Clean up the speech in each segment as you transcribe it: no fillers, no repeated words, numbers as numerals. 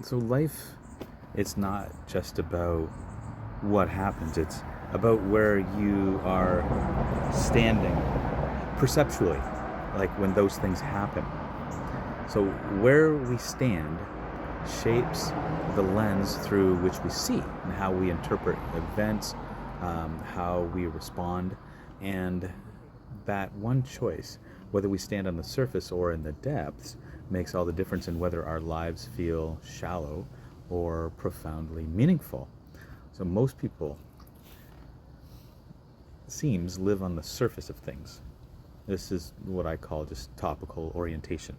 So life, it's not just about what happens, it's about where you are standing perceptually, like when those things happen. So where we stand shapes the lens through which we see and how we interpret events, how we respond, and that one choice, whether we stand on the surface or in the depths, makes all the difference in whether our lives feel shallow or profoundly meaningful. So most people, it seems, live on the surface of things. This is what I call just topical orientation.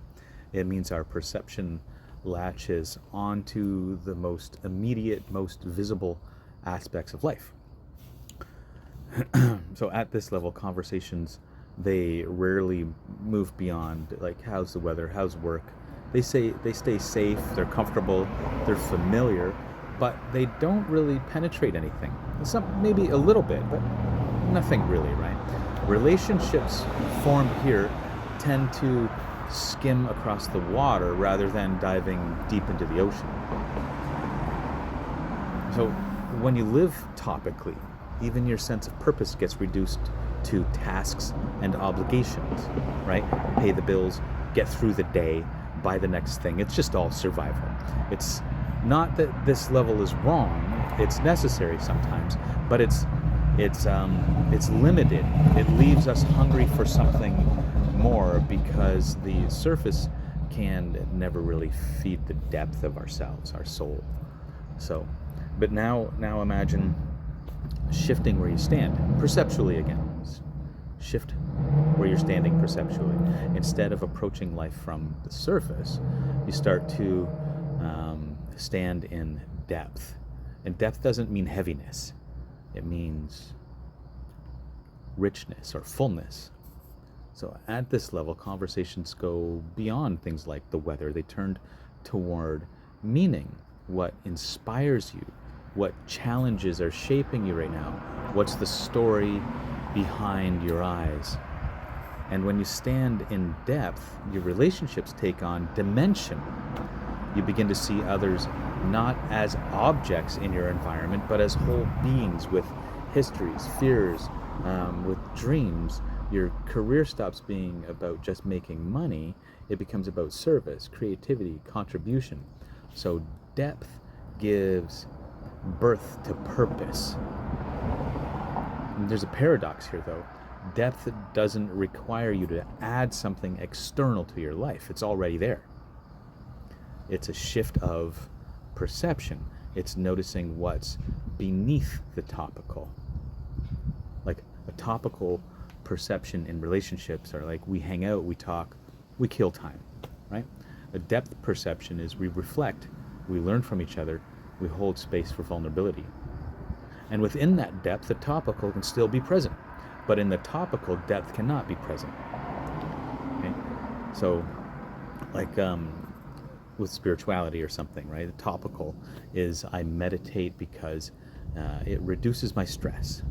It means our perception latches onto the most immediate, most visible aspects of life. So at this level, conversations, they rarely move beyond like, how's the weather, how's work. They stay safe, they're comfortable, they're familiar, but they don't really penetrate anything. Some maybe a little bit, but nothing really, right? Relationships formed here tend to skim across the water rather than diving deep into the ocean. So when you live topically, even your sense of purpose gets reduced to tasks and obligations, right? Pay the bills, get through the day, buy the next thing. It's just all survival. It's not that this level is wrong. It's necessary sometimes, but it's limited. It leaves us hungry for something more because the surface can never really feed the depth of ourselves, our soul. So, but now imagine shifting where you stand perceptually again. Shift where you're standing perceptually. Instead of approaching life from the surface, you start to stand in depth. And depth doesn't mean heaviness. It means richness or fullness. So at this level, conversations go beyond things like the weather. They turn toward meaning, what inspires you, what challenges are shaping you right now, what's the story behind your eyes. And when you stand in depth, your relationships take on dimension. You begin to see others not as objects in your environment, but as whole beings with histories, fears, with dreams. Your career stops being about just making money. It becomes about service, creativity, contribution. So depth gives birth to purpose. And there's a paradox here, though. Depth doesn't require you to add something external to your life. It's already there. It's a shift of perception. It's noticing what's beneath the topical. Like a topical perception in relationships are like, we hang out, we talk, we kill time, right? A depth perception is we reflect, we learn from each other, we hold space for vulnerability. And within that depth, the topical can still be present. But in the topical, depth cannot be present. Okay? So, like with spirituality or something, right? The topical is I meditate because it reduces my stress,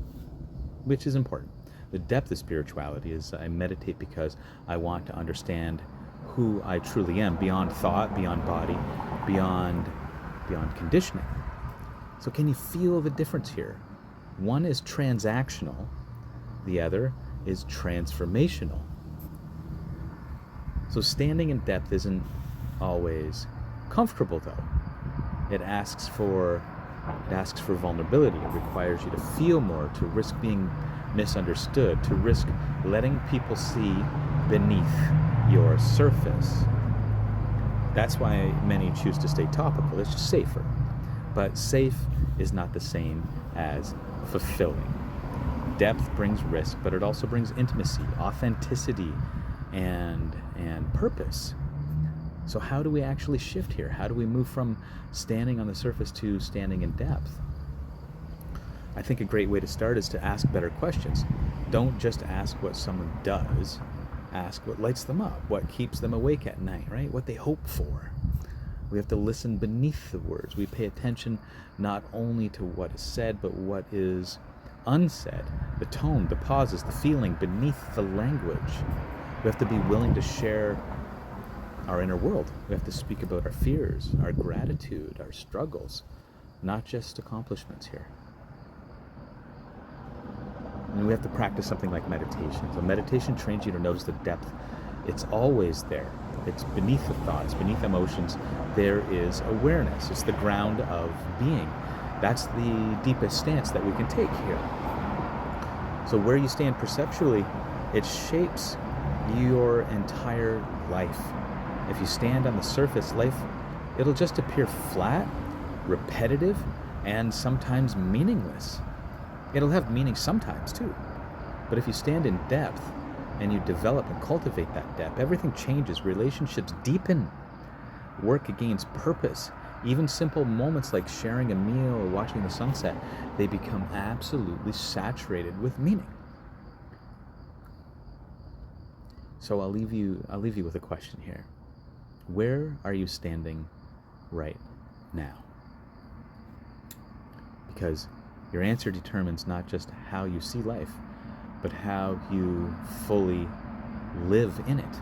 which is important. The depth of spirituality is I meditate because I want to understand who I truly am, beyond thought, beyond body, beyond conditioning. So can you feel the difference here? One is transactional, the other is transformational. So standing in depth isn't always comfortable, though. It asks for vulnerability. It requires you to feel more, to risk being misunderstood, to risk letting people see beneath your surface. That's why many choose to stay topical. It's just safer. But safe is not the same as fulfilling. Depth brings risk, but it also brings intimacy, authenticity, and purpose. So how do we actually shift here? How do we move from standing on the surface to standing in depth? I think a great way to start is to ask better questions. Don't just ask what someone does. Ask what lights them up, what keeps them awake at night, right? What they hope for. We have to listen beneath the words. We pay attention not only to what is said, but what is unsaid. The tone, the pauses, the feeling beneath the language. We have to be willing to share our inner world. We have to speak about our fears, our gratitude, our struggles, not just accomplishments here. And we have to practice something like meditation. So meditation trains you to notice the depth. It's always there. It's beneath the thoughts, beneath emotions. There is awareness. It's the ground of being. That's the deepest stance that we can take here. So where you stand perceptually, it shapes your entire life. If you stand on the surface, life, it'll just appear flat, repetitive, and sometimes meaningless. It'll have meaning sometimes too. But if you stand in depth and you develop and cultivate that depth, everything changes, relationships deepen, work gains purpose. Even simple moments like sharing a meal or watching the sunset, they become absolutely saturated with meaning. So I'll leave you with a question here. Where are you standing right now? Because your answer determines not just how you see life, but how you fully live in it.